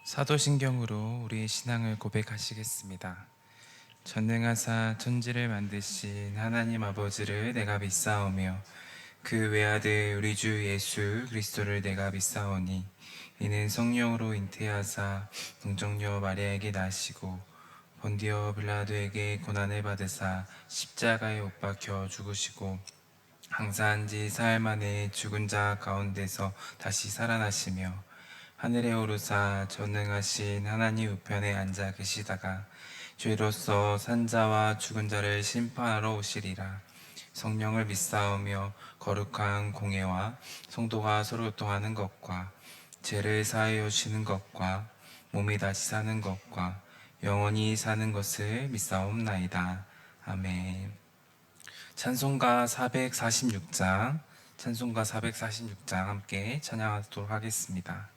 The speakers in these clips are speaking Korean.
사도신경으로 우리의 신앙을 고백하시겠습니다. 전능하사 천지를 만드신 하나님 아버지를 내가 믿사오며 그 외아들 우리 주 예수 그리스도를 내가 믿사오니 이는 성령으로 잉태하사 동정녀 마리아에게 나시고 본디오 빌라도에게 고난을 받으사 십자가에 못 박혀 죽으시고 항사한 지 사흘 만에 죽은 자 가운데서 다시 살아나시며 하늘에 오르사 전능하신 하나님 우편에 앉아 계시다가 죄로서 산자와 죽은 자를 심판하러 오시리라. 성령을 믿사오며 거룩한 공예와 성도가 서로 교통하는 것과 죄를 사하여 주시는 것과 몸이 다시 사는 것과 영원히 사는 것을 믿사옵나이다. 아멘. 찬송가 446장 함께 찬양하도록 하겠습니다.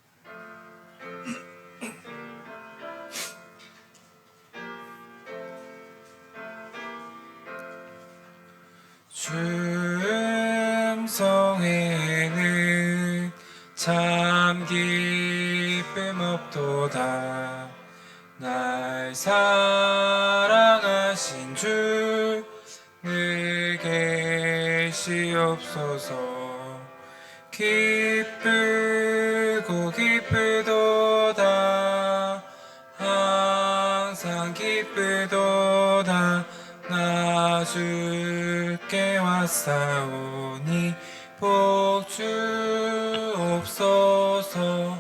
주 음성에는 참 기쁨 없도다. 날 사랑하신 주 늘 계시옵소서. 기쁘고 기쁘도다. 항상 기쁘도다. 나 주께 왔사오니 복 주옵소서.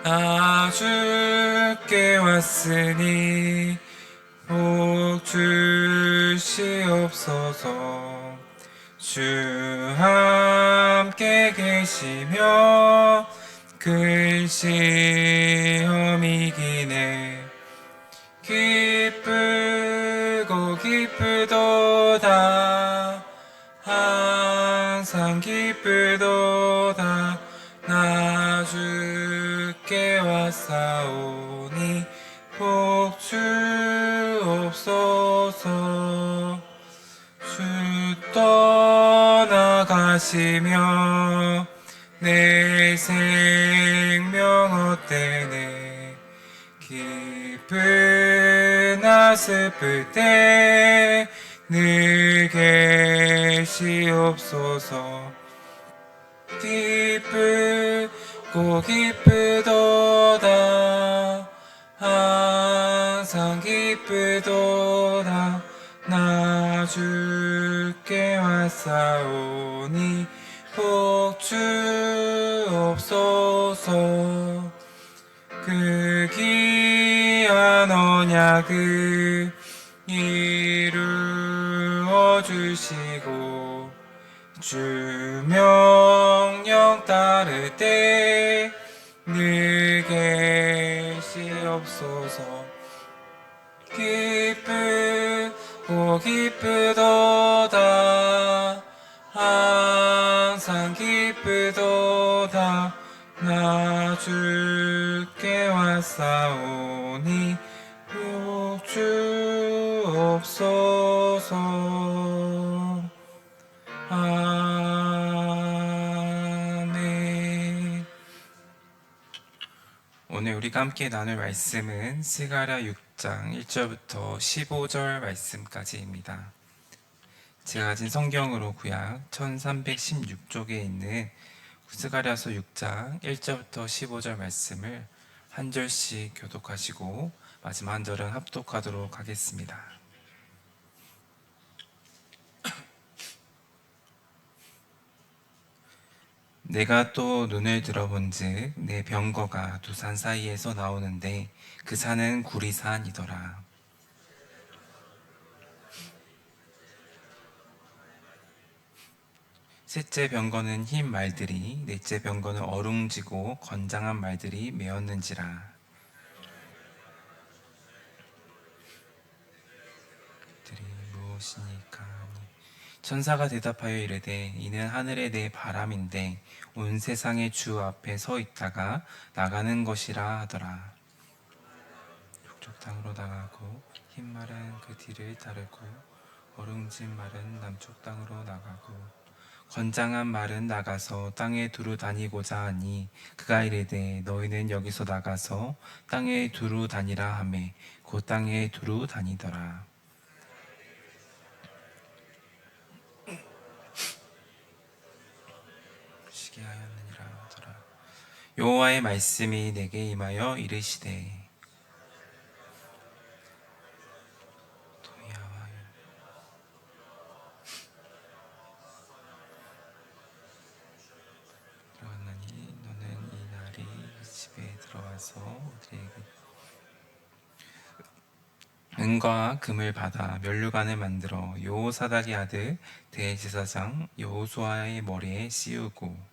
나 주께 왔으니 복 주시옵소서. 주 함께 계시며 큰 시험 이기네. 기쁘고 기쁘도다. 항상 기쁘도다. 나 주께 왔사오니 복 주옵소서. 주 떠나가시며 내 생명 헛되네. 기쁘나 슬플 때 늘 계시옵소서. 기쁘고 기쁘도다. 항상 기쁘도다. 나 주께 왔사오니 복 주옵소서. 그 귀한 언약을 이루어 주시고 주 명령 따를 때 늘 계시옵소서. 기쁘고 기쁘도다. 항상 기쁘도다. 나 주께 왔사오니 복 주옵소서. 아멘. 오늘 우리가 함께 나눌 말씀은 스가랴 6장 1절부터 15절 말씀까지입니다. 제가 가진 성경으로 구약 1316쪽에 있는 스가랴서 6장 1절부터 15절 말씀을 한 절씩 교독하시고 마지막 한 절은 합독하도록 하겠습니다. 내가 또 눈을 들어본즉 내 병거가 두 산 사이에서 나오는데 그 산은 구리산이더라. 셋째 병거는 흰 말들이, 넷째 병거는 어룽지고 건장한 말들이 메었는지라. 그들이 무엇이니까? 천사가 대답하여 이르되 이는 하늘의 내 바람인데 온 세상의 주 앞에 서 있다가 나가는 것이라 하더라. 북쪽 땅으로 나가고 흰 말은 그 뒤를 따르고 어룽진 말은 남쪽 땅으로 나가고 건장한 말은 나가서 땅에 두루 다니고자 하니 그가 이르되 너희는 여기서 나가서 땅에 두루 다니라 하매 곧 땅에 두루 다니더라. 시게 하였느니라 하더라. 여호와의 말씀이 내게 임하여 이르시되 도야와 들어갔나니 너는 이 날이 집에 들어와서 우리에게 은과 금을 받아 면류관을 만들어 여호사닥의 아들 대제사장 여호수아의 머리에 씌우고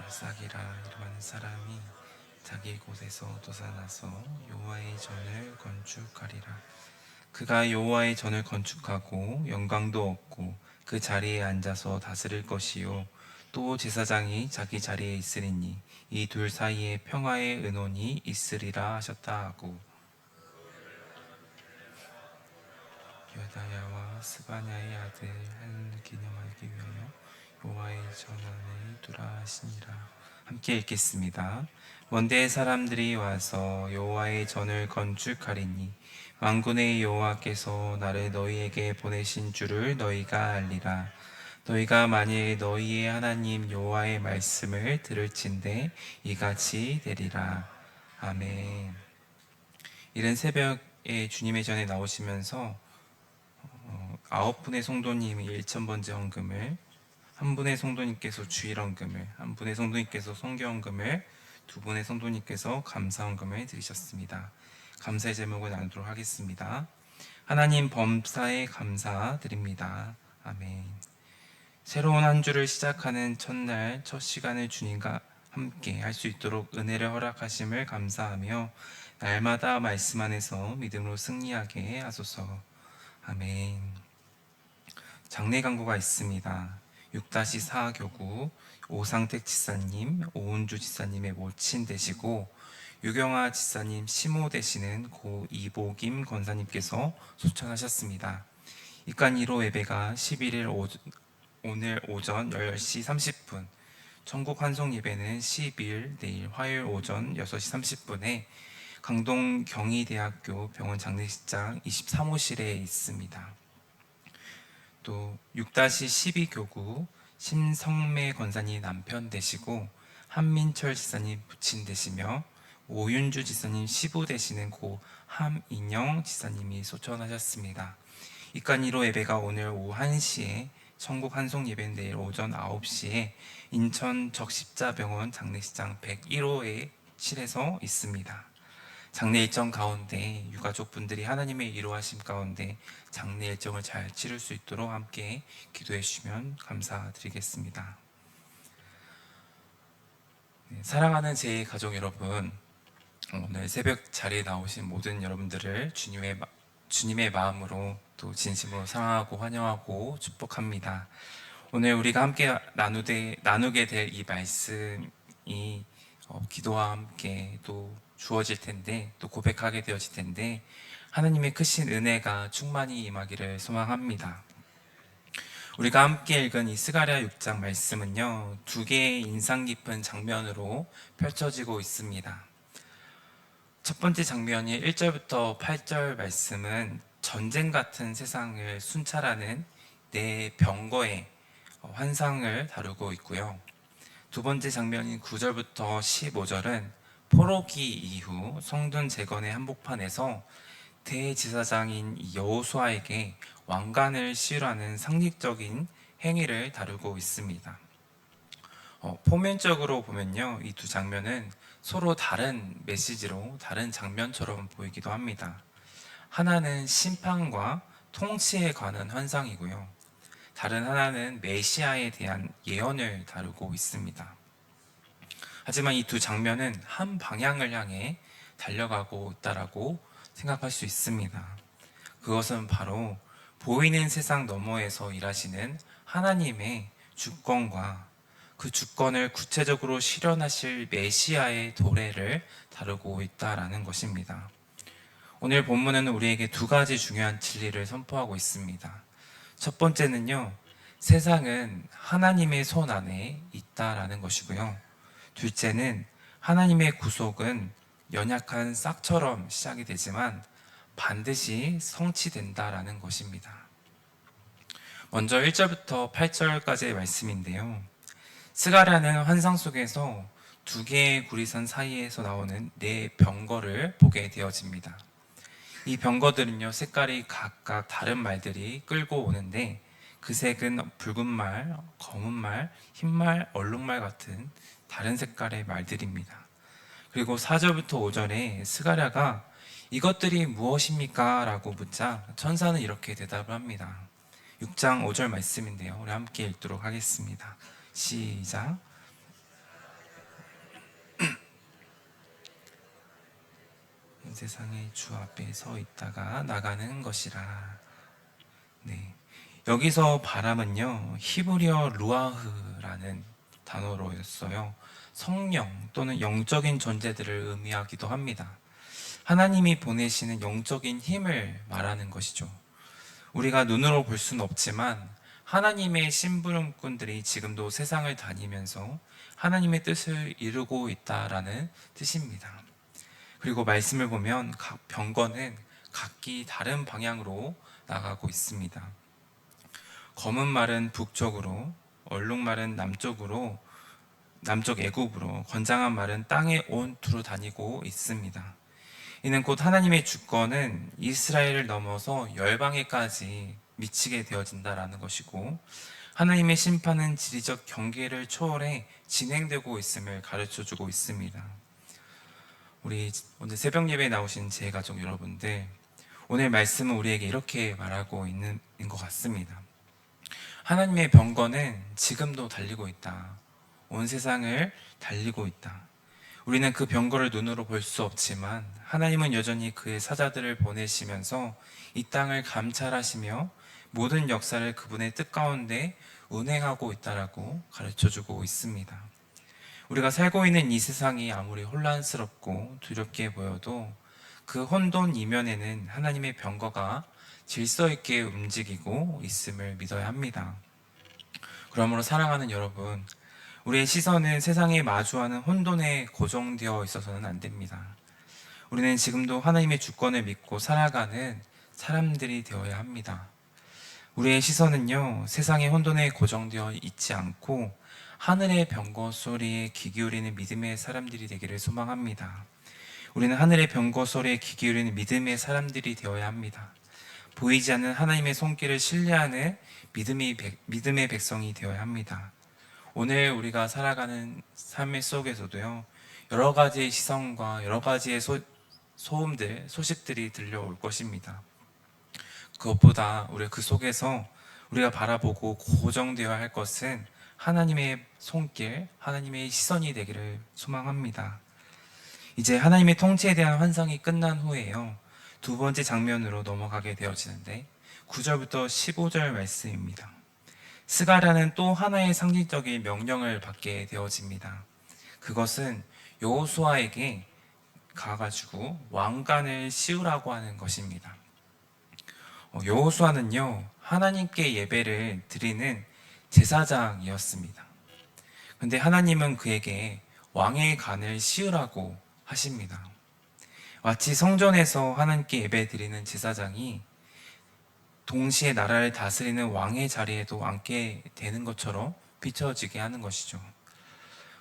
싹이라 이름하는 사람이 자기 곳에서 돋아나서 여호와의 전을 건축하리라. 그가 여호와의 전을 건축하고 영광도 얻고 그 자리에 앉아서 다스릴 것이요 또 제사장이 자기 자리에 있으리니 이 둘 사이에 평화의 은원이 있으리라 하셨다 하고 여다야와 스바냐의 아들 한 기념하기 위하여 여호와의 전 안에 두라 하시니라. 함께 읽겠습니다. 먼데 사람들이 와서 여호와의 전을 건축하리니 만군의 여호와께서 나를 너희에게 보내신 줄을 너희가 알리라. 너희가 만일 너희의 하나님 여호와의 말씀을 들을진대 이같이 되리라. 아멘. 이른 새벽에 주님의 전에 나오시면서 9분의 성도님이 1,000번째 헌금을, 한 분의 성도님께서 주일 헌금을, 한 분의 성도님께서 성교 헌금을, 두 분의 성도님께서 감사 헌금을 드리셨습니다. 감사의 제목을 나누도록 하겠습니다. 하나님 범사에 감사드립니다. 아멘. 새로운 한 주를 시작하는 첫날 첫 시간을 주님과 함께 할 수 있도록 은혜를 허락하심을 감사하며 날마다 말씀 안에서 믿음으로 승리하게 하소서. 아멘. 장례 광고가 있습니다. 6-4 교구 오상택 지사님, 오은주 지사님의 모친 되시고 유경아 지사님 시모 되시는 고 이보김 권사님께서 소천하셨습니다. 입간 1호 예배가 11일 오늘 오전 10시 30분, 천국 환송 예배는 12일 내일 화요일 오전 6시 30분에 강동 경희대학교 병원 장례식장 23호실에 있습니다. 또 6-12 교구 심성매 권사님 남편 되시고 한민철 지사님 부친 되시며 오윤주 지사님 시부 되시는 고 함인영 지사님이 소천하셨습니다. 입간 1호 예배가 오늘 오후 1시에, 천국 환송 예배는 내일 오전 9시에 인천 적십자병원 장례식장 101호의 실에서 있습니다. 장례 일정 가운데 유가족분들이 하나님의 이루하심 가운데 장례 일정을 잘 치를 수 있도록 함께 기도해 주시면 감사드리겠습니다. 사랑하는 제 가족 여러분, 오늘 새벽 자리에 나오신 모든 여러분들을 주님의 마음으로 또 진심으로 사랑하고 환영하고 축복합니다. 오늘 우리가 함께 나누게 될 이 말씀이 기도와 함께 또 주어질 텐데, 또 고백하게 되어질 텐데, 하나님의 크신 은혜가 충만히 임하기를 소망합니다. 우리가 함께 읽은 이 스가랴 6장 말씀은요, 두 개의 인상 깊은 장면으로 펼쳐지고 있습니다. 첫 번째 장면이 1절부터 8절 말씀은 전쟁 같은 세상을 순찰하는 내 병거의 환상을 다루고 있고요. 두 번째 장면인 9절부터 15절은 포로기 이후 성전 재건의 한복판에서 대제사장인 여호수아에게 왕관을 씌우라는 상징적인 행위를 다루고 있습니다. 포면적으로 보면요, 이 두 장면은 서로 다른 메시지로 다른 장면처럼 보이기도 합니다. 하나는 심판과 통치에 관한 환상이고요, 다른 하나는 메시아에 대한 예언을 다루고 있습니다. 하지만 이 두 장면은 한 방향을 향해 달려가고 있다라고 생각할 수 있습니다. 그것은 바로 보이는 세상 너머에서 일하시는 하나님의 주권과 그 주권을 구체적으로 실현하실 메시아의 도래를 다루고 있다라는 것입니다. 오늘 본문은 우리에게 두 가지 중요한 진리를 선포하고 있습니다. 첫 번째는요, 세상은 하나님의 손 안에 있다라는 것이고요. 둘째는 하나님의 구속은 연약한 싹처럼 시작이 되지만 반드시 성취된다라는 것입니다. 먼저 1절부터 8절까지의 말씀인데요. 스가랴는 환상 속에서 두 개의 구리산 사이에서 나오는 네 병거를 보게 되어집니다. 이 병거들은요, 색깔이 각각 다른 말들이 끌고 오는데 그 색은 붉은 말, 검은 말, 흰 말, 얼룩말 같은 다른 색깔의 말들입니다. 그리고 4절부터 5절에 스가랴가 이것들이 무엇입니까? 라고 묻자 천사는 이렇게 대답을 합니다. 6장 5절 말씀인데요. 우리 함께 읽도록 하겠습니다. 시작. 세상의 주 앞에 서 있다가 나가는 것이라. 네. 여기서 바람은요, 히브리어 루아흐라는 단어로였어요. 성령 또는 영적인 존재들을 의미하기도 합니다. 하나님이 보내시는 영적인 힘을 말하는 것이죠. 우리가 눈으로 볼 수는 없지만 하나님의 심부름꾼들이 지금도 세상을 다니면서 하나님의 뜻을 이루고 있다라는 뜻입니다. 그리고 말씀을 보면 각 병거는 각기 다른 방향으로 나가고 있습니다. 검은 말은 북쪽으로, 얼룩말은 남쪽으로, 남쪽 애굽으로, 건장한 말은 땅의 온투로 다니고 있습니다. 이는 곧 하나님의 주권은 이스라엘을 넘어서 열방에까지 미치게 되어진다라는 것이고, 하나님의 심판은 지리적 경계를 초월해 진행되고 있음을 가르쳐주고 있습니다. 우리 오늘 새벽 예배에 나오신 제 가족 여러분들, 오늘 말씀은 우리에게 이렇게 말하고 있는 것 같습니다. 하나님의 병거는 지금도 달리고 있다. 온 세상을 달리고 있다. 우리는 그 병거를 눈으로 볼 수 없지만 하나님은 여전히 그의 사자들을 보내시면서 이 땅을 감찰하시며 모든 역사를 그분의 뜻 가운데 운행하고 있다라고 가르쳐주고 있습니다. 우리가 살고 있는 이 세상이 아무리 혼란스럽고 두렵게 보여도 그 혼돈 이면에는 하나님의 병거가 질서 있게 움직이고 있음을 믿어야 합니다. 그러므로 사랑하는 여러분, 우리의 시선은 세상에 마주하는 혼돈에 고정되어 있어서는 안 됩니다. 우리는 지금도 하나님의 주권을 믿고 살아가는 사람들이 되어야 합니다. 우리의 시선은요, 세상의 혼돈에 고정되어 있지 않고 하늘의 병거 소리에 귀 기울이는 믿음의 사람들이 되기를 소망합니다. 우리는 하늘의 병거 소리에 귀 기울이는 믿음의 사람들이 되어야 합니다. 보이지 않는 하나님의 손길을 신뢰하는 믿음의 백성이 되어야 합니다. 오늘 우리가 살아가는 삶의 속에서도요, 여러 가지의 시선과 여러 가지의 소음들, 소식들이 들려올 것입니다. 그것보다 우리 그 속에서 우리가 바라보고 고정되어야 할 것은 하나님의 손길, 하나님의 시선이 되기를 소망합니다. 이제 하나님의 통치에 대한 환상이 끝난 후에요, 두 번째 장면으로 넘어가게 되어지는데 9절부터 15절 말씀입니다. 스가랴는 또 하나의 상징적인 명령을 받게 되어집니다. 그것은 여호수아에게 가가지고 왕관을 씌우라고 하는 것입니다. 여호수아는요, 하나님께 예배를 드리는 제사장이었습니다. 근데 하나님은 그에게 왕의 관을 씌우라고 하십니다. 마치 성전에서 하나님께 예배 드리는 제사장이 동시에 나라를 다스리는 왕의 자리에도 앉게 되는 것처럼 비춰지게 하는 것이죠.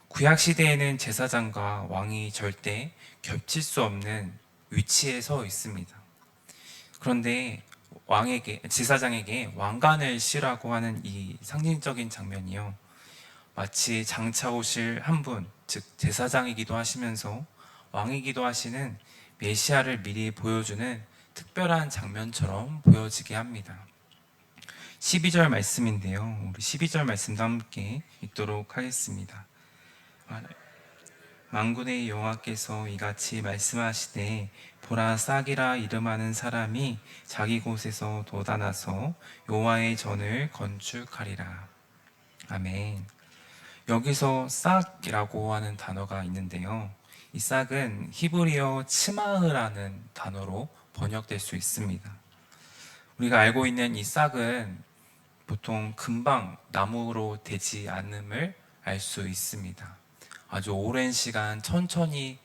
구약 시대에는 제사장과 왕이 절대 겹칠 수 없는 위치에 서 있습니다. 그런데 제사장에게 왕관을 씌우라고 하는 이 상징적인 장면이요, 마치 장차 오실 한 분, 즉 제사장이기도 하시면서 왕이기도 하시는 메시아를 미리 보여주는 특별한 장면처럼 보여지게 합니다. 12절 말씀인데요, 우리 12절 말씀도 함께 읽도록 하겠습니다. 만군의 여호와께서 이같이 말씀하시되, 보라, 싹이라 이름하는 사람이 자기 곳에서 돋아나서 여호와의 전을 건축하리라. 아멘. 여기서 싹이라고 하는 단어가 있는데요, 이 싹은 히브리어 츠마흐라는 단어로 번역될 수 있습니다. 우리가 알고 있는 이 싹은 보통 금방 나무로 되지 않음을 알 수 있습니다. 아주 오랜 시간 천천히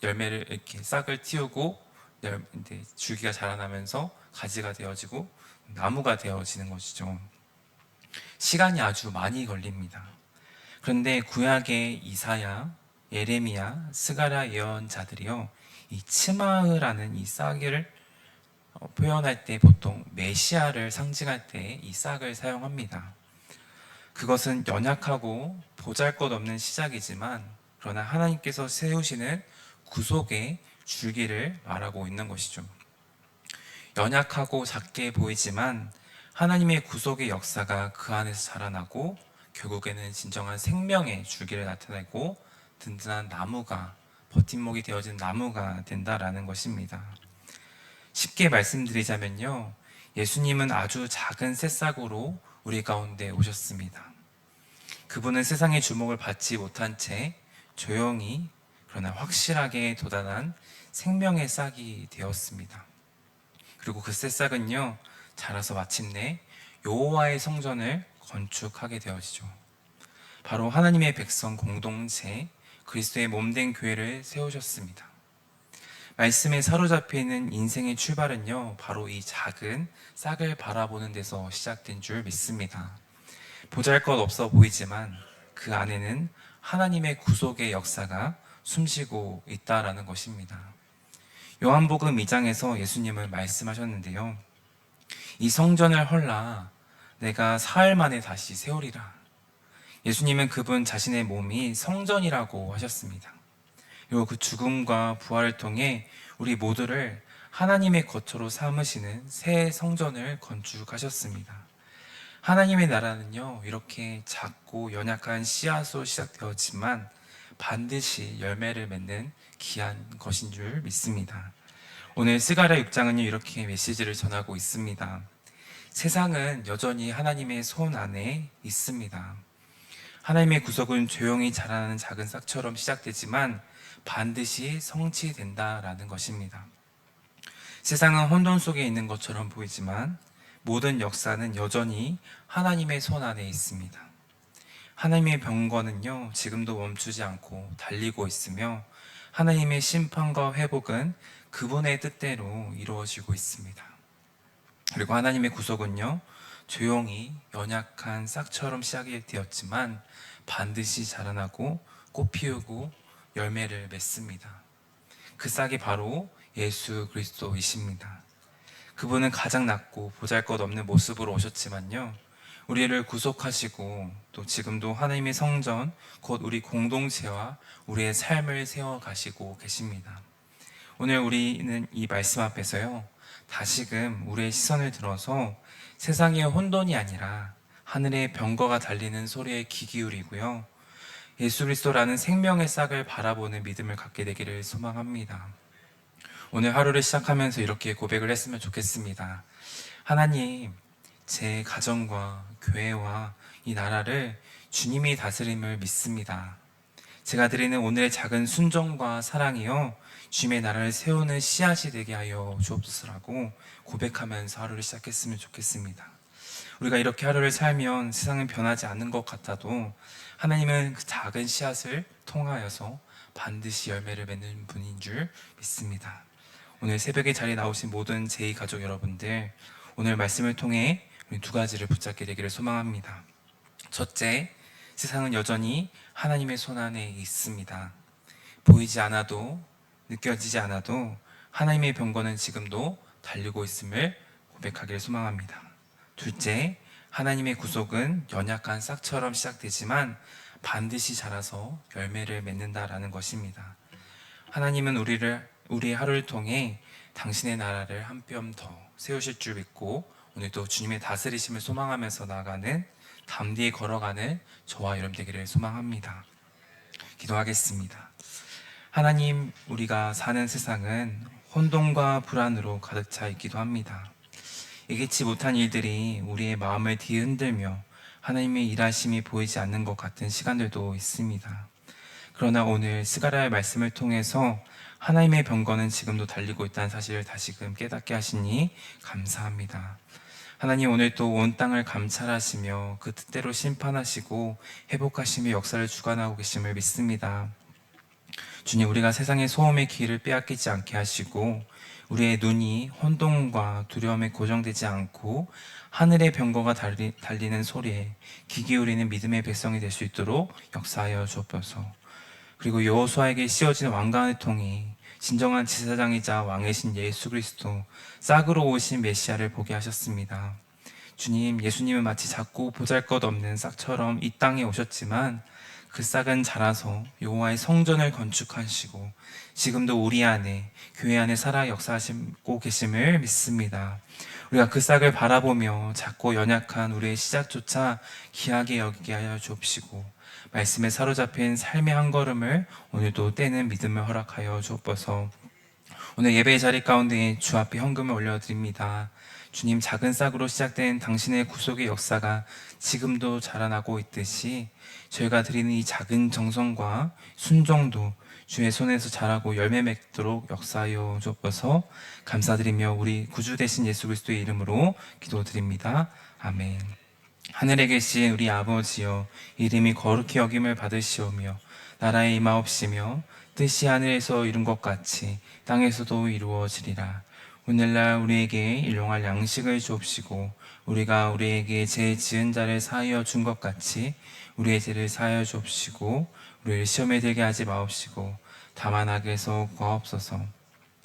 열매를 이렇게 싹을 틔우고 이제 줄기가 자라나면서 가지가 되어지고 나무가 되어지는 것이죠. 시간이 아주 많이 걸립니다. 그런데 구약의 이사야, 예레미야, 스가랴 예언자들이요, 이 츠마흐라는 이 싹을 표현할 때 보통 메시아를 상징할 때 이 싹을 사용합니다. 그것은 연약하고 보잘것없는 시작이지만 그러나 하나님께서 세우시는 구속의 줄기를 말하고 있는 것이죠. 연약하고 작게 보이지만 하나님의 구속의 역사가 그 안에서 자라나고 결국에는 진정한 생명의 줄기를 나타내고 든든한 나무가, 버팀목이 되어진 나무가 된다라는 것입니다. 쉽게 말씀드리자면요, 예수님은 아주 작은 새싹으로 우리 가운데 오셨습니다. 그분은 세상의 주목을 받지 못한 채 조용히 그러나 확실하게 돋아난 생명의 싹이 되었습니다. 그리고 그 새싹은요, 자라서 마침내 여호와의 성전을 건축하게 되어지죠. 바로 하나님의 백성 공동체 그리스도의 몸된 교회를 세우셨습니다. 말씀에 사로잡혀 있는 인생의 출발은요, 바로 이 작은 싹을 바라보는 데서 시작된 줄 믿습니다. 보잘것 없어 보이지만 그 안에는 하나님의 구속의 역사가 숨쉬고 있다라는 것입니다. 요한복음 2장에서 예수님은 말씀하셨는데요, 이 성전을 헐라 내가 사흘 만에 다시 세우리라. 예수님은 그분 자신의 몸이 성전이라고 하셨습니다. 그리고 그 죽음과 부활을 통해 우리 모두를 하나님의 거처로 삼으시는 새 성전을 건축하셨습니다. 하나님의 나라는요, 이렇게 작고 연약한 씨앗으로 시작되었지만 반드시 열매를 맺는 귀한 것인 줄 믿습니다. 오늘 스가랴 6장은요, 이렇게 메시지를 전하고 있습니다. 세상은 여전히 하나님의 손 안에 있습니다. 하나님의 구속은 조용히 자라나는 작은 싹처럼 시작되지만 반드시 성취된다라는 것입니다. 세상은 혼돈 속에 있는 것처럼 보이지만 모든 역사는 여전히 하나님의 손 안에 있습니다. 하나님의 병거는요, 지금도 멈추지 않고 달리고 있으며 하나님의 심판과 회복은 그분의 뜻대로 이루어지고 있습니다. 그리고 하나님의 구속은요, 조용히 연약한 싹처럼 시작이 되었지만 반드시 자라나고 꽃 피우고 열매를 맺습니다. 그 싹이 바로 예수 그리스도이십니다. 그분은 가장 낮고 보잘것없는 모습으로 오셨지만요, 우리를 구속하시고 또 지금도 하나님의 성전, 곧 우리 공동체와 우리의 삶을 세워가시고 계십니다. 오늘 우리는 이 말씀 앞에서요, 다시금 우리의 시선을 들어서 세상의 혼돈이 아니라 하늘의 병거가 달리는 소리에 귀 기울이고요, 예수 그리스도라는 생명의 싹을 바라보는 믿음을 갖게 되기를 소망합니다. 오늘 하루를 시작하면서 이렇게 고백을 했으면 좋겠습니다. 하나님, 제 가정과 교회와 이 나라를 주님이 다스림을 믿습니다. 제가 드리는 오늘의 작은 순종과 사랑이요, 주님의 나라를 세우는 씨앗이 되게 하여 주옵소서라고 고백하면서 하루를 시작했으면 좋겠습니다. 우리가 이렇게 하루를 살면 세상은 변하지 않는 것 같아도 하나님은 그 작은 씨앗을 통하여서 반드시 열매를 맺는 분인 줄 믿습니다. 오늘 새벽에 자리에 나오신 모든 제2 가족 여러분들, 오늘 말씀을 통해 우리 두 가지를 붙잡게 되기를 소망합니다. 첫째, 세상은 여전히 하나님의 손 안에 있습니다. 보이지 않아도, 느껴지지 않아도 하나님의 병거는 지금도 달리고 있음을 고백하기를 소망합니다. 둘째, 하나님의 구속은 연약한 싹처럼 시작되지만 반드시 자라서 열매를 맺는다라는 것입니다. 하나님은 우리의 하루를 통해 당신의 나라를 한 뼘 더 세우실 줄 믿고 오늘도 주님의 다스리심을 소망하면서 나아가는 담대히 걸어가는 저와 여러분 되기를 소망합니다. 기도하겠습니다. 하나님, 우리가 사는 세상은 혼돈과 불안으로 가득 차 있기도 합니다. 예기치 못한 일들이 우리의 마음을 뒤흔들며 하나님의 일하심이 보이지 않는 것 같은 시간들도 있습니다. 그러나 오늘 스가랴의 말씀을 통해서 하나님의 병거는 지금도 달리고 있다는 사실을 다시금 깨닫게 하시니 감사합니다. 하나님, 오늘 또 온 땅을 감찰하시며 그 뜻대로 심판하시고 회복하시며 역사를 주관하고 계심을 믿습니다. 주님, 우리가 세상의 소음의 기회를 빼앗기지 않게 하시고 우리의 눈이 혼동과 두려움에 고정되지 않고 하늘의 병거가 달리는 소리에 귀 기울이는 믿음의 백성이 될 수 있도록 역사하여 주옵소서. 그리고 여호수아에게 씌워진 왕관의 통이 진정한 제사장이자 왕이신 예수 그리스도, 싹으로 오신 메시아를 보게 하셨습니다. 주님, 예수님은 마치 작고 보잘것없는 싹처럼 이 땅에 오셨지만 그 싹은 자라서 여호와의 성전을 건축하시고 지금도 우리 안에, 교회 안에 살아 역사하시고 계심을 믿습니다. 우리가 그 싹을 바라보며 작고 연약한 우리의 시작조차 귀하게 여기게 하여 주옵시고 말씀에 사로잡힌 삶의 한 걸음을 오늘도 떼는 믿음을 허락하여 주옵소서. 오늘 예배의 자리 가운데 주 앞에 헌금을 올려드립니다. 주님, 작은 싹으로 시작된 당신의 구속의 역사가 지금도 자라나고 있듯이 저희가 드리는 이 작은 정성과 순종도 주의 손에서 자라고 열매 맺도록 역사하여 주옵소서. 감사드리며 우리 구주 되신 예수 그리스도의 이름으로 기도드립니다. 아멘. 하늘에 계신 우리 아버지여, 이름이 거룩히 여김을 받으시오며 나라의 임하옵시며 뜻이 하늘에서 이룬 것 같이 땅에서도 이루어지리라. 오늘날 우리에게 일용할 양식을 주옵시고 우리가 우리에게 죄 지은 자를 사하여 준 것 같이 우리의 죄를 사하여 주옵시고 우리를 시험에 들게 하지 마옵시고 다만 악에서 구하옵소서.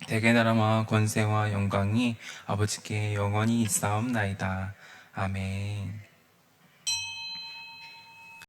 대개 나라와 권세와 영광이 아버지께 영원히 있사옵나이다. 아멘.